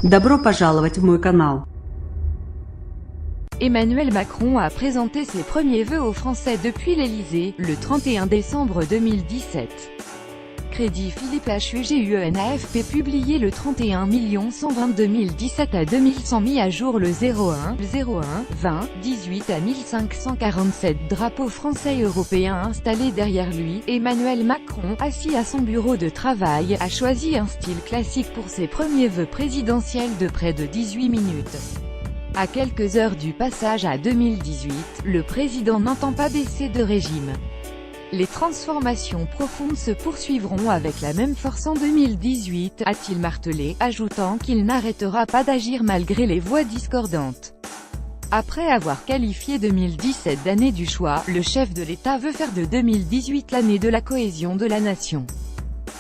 Добро пожаловать в мой канал. Emmanuel Macron a présenté ses premiers vœux aux Français depuis l'Elysée, le 31 décembre 2017. Crédit Philippe HUGUENAFP publié le 31 122 017 à 2100 mis à jour le 01 20 18 à 1547 drapeau français et européen installé derrière lui. Emmanuel Macron, assis à son bureau de travail, a choisi un style classique pour ses premiers vœux présidentiels de près de 18 minutes. À quelques heures du passage à 2018, le président n'entend pas baisser de régime. Les transformations profondes se poursuivront avec la même force en 2018, a-t-il martelé, ajoutant qu'il n'arrêtera pas d'agir malgré les voix discordantes. Après avoir qualifié 2017 d'année du choix, le chef de l'État veut faire de 2018 l'année de la cohésion de la nation.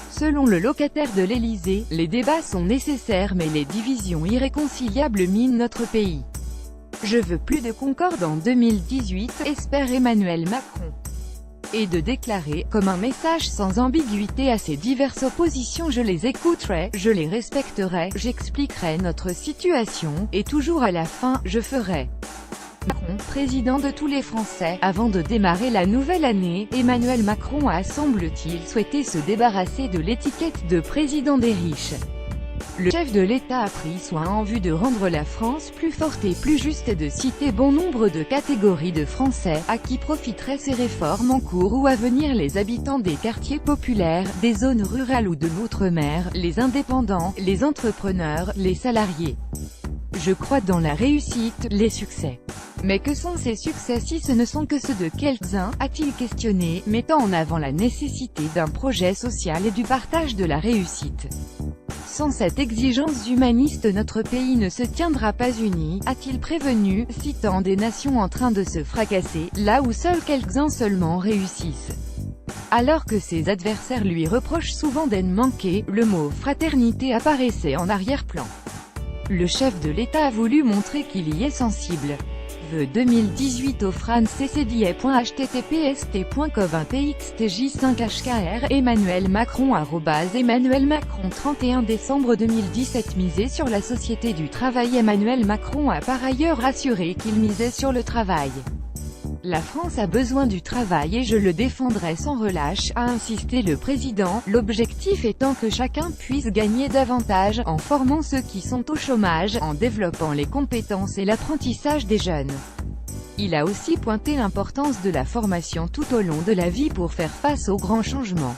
Selon le locataire de l'Elysée, les débats sont nécessaires mais les divisions irréconciliables minent notre pays. Je veux plus de concorde en 2018, espère Emmanuel Macron. Et de déclarer, comme un message sans ambiguïté à ces diverses oppositions: je les écouterai, je les respecterai, j'expliquerai notre situation, et toujours à la fin, je ferai. Macron, président de tous les Français. Avant de démarrer la nouvelle année, Emmanuel Macron a, semble-t-il, souhaité se débarrasser de l'étiquette de président des riches. Le chef de l'État a pris soin, en vue de rendre la France plus forte et plus juste, de citer bon nombre de catégories de Français, à qui profiteraient ces réformes en cours ou à venir: les habitants des quartiers populaires, des zones rurales ou de l'outre-mer, les indépendants, les entrepreneurs, les salariés. Je crois dans la réussite, les succès. Mais que sont ces succès si ce ne sont que ceux de quelques-uns, a-t-il questionné, mettant en avant la nécessité d'un projet social et du partage de la réussite. Sans cette exigence humaniste, notre pays ne se tiendra pas uni, a-t-il prévenu, citant des nations en train de se fracasser, là où seuls quelques-uns seulement réussissent. Alors que ses adversaires lui reprochent souvent d'en manquer, le mot fraternité apparaissait en arrière-plan. Le chef de l'État a voulu montrer qu'il y est sensible. Vœux 2018 au franccdi.https://t.cov1txtj5hkr Emmanuel Macron @Emmanuel Macron 31 décembre 2017 Miser sur la société du travail. Emmanuel Macron a par ailleurs assuré qu'il misait sur le travail. La France a besoin du travail et je le défendrai sans relâche, a insisté le président, l'objectif étant que chacun puisse gagner davantage, en formant ceux qui sont au chômage, en développant les compétences et l'apprentissage des jeunes. Il a aussi pointé l'importance de la formation tout au long de la vie pour faire face aux grands changements.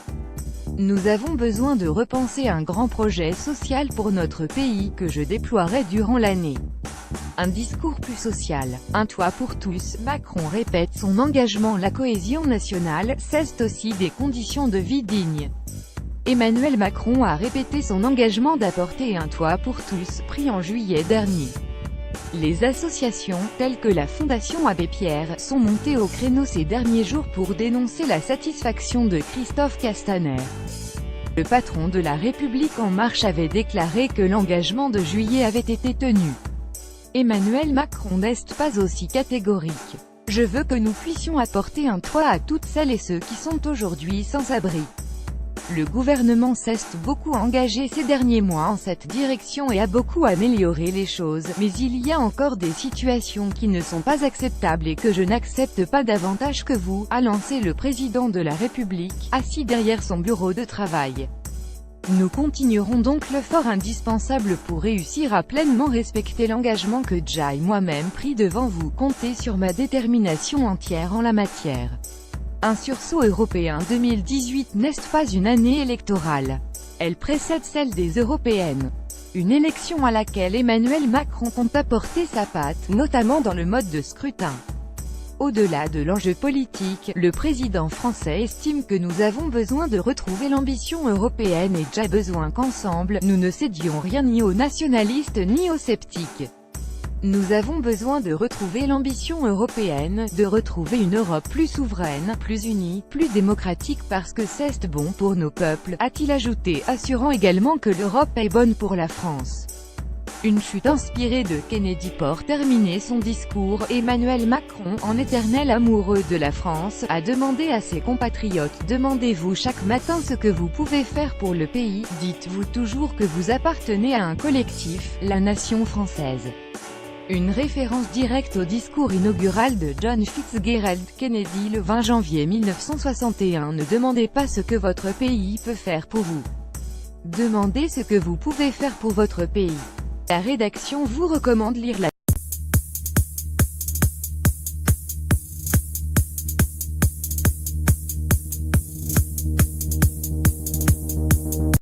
Nous avons besoin de repenser un grand projet social pour notre pays, que je déploierai durant l'année. Un discours plus social, un toit pour tous. Macron répète son engagement. La cohésion nationale, c'est aussi des conditions de vie dignes. Emmanuel Macron a répété son engagement d'apporter un toit pour tous, pris en juillet dernier. Les associations, telles que la Fondation Abbé Pierre, sont montées au créneau ces derniers jours pour dénoncer la satisfaction de Christophe Castaner. Le patron de La République En Marche avait déclaré que l'engagement de juillet avait été tenu. Emmanuel Macron n'est pas aussi catégorique. Je veux que nous puissions apporter un toit à toutes celles et ceux qui sont aujourd'hui sans abri. Le gouvernement s'est beaucoup engagé ces derniers mois en cette direction et a beaucoup amélioré les choses, mais il y a encore des situations qui ne sont pas acceptables et que je n'accepte pas davantage que vous, a lancé le président de la République, assis derrière son bureau de travail. Nous continuerons donc l'effort indispensable pour réussir à pleinement respecter l'engagement que j'ai moi-même pris devant vous. Comptez sur ma détermination entière en la matière. Un sursaut européen 2018 n'est pas une année électorale. Elle précède celle des européennes. Une élection à laquelle Emmanuel Macron compte apporter sa patte, notamment dans le mode de scrutin. Au-delà de l'enjeu politique, le président français estime que nous avons besoin de retrouver l'ambition européenne et j'ai besoin qu'ensemble, nous ne cédions rien ni aux nationalistes ni aux sceptiques. Nous avons besoin de retrouver l'ambition européenne, de retrouver une Europe plus souveraine, plus unie, plus démocratique parce que c'est bon pour nos peuples, a-t-il ajouté, assurant également que l'Europe est bonne pour la France. Une chute inspirée de Kennedy pour terminer son discours. Emmanuel Macron, en éternel amoureux de la France, a demandé à ses compatriotes: demandez-vous chaque matin ce que vous pouvez faire pour le pays, dites-vous toujours que vous appartenez à un collectif, la nation française. Une référence directe au discours inaugural de John Fitzgerald Kennedy le 20 janvier 1961. Ne demandez pas ce que votre pays peut faire pour vous. Demandez ce que vous pouvez faire pour votre pays. La rédaction vous recommande lire la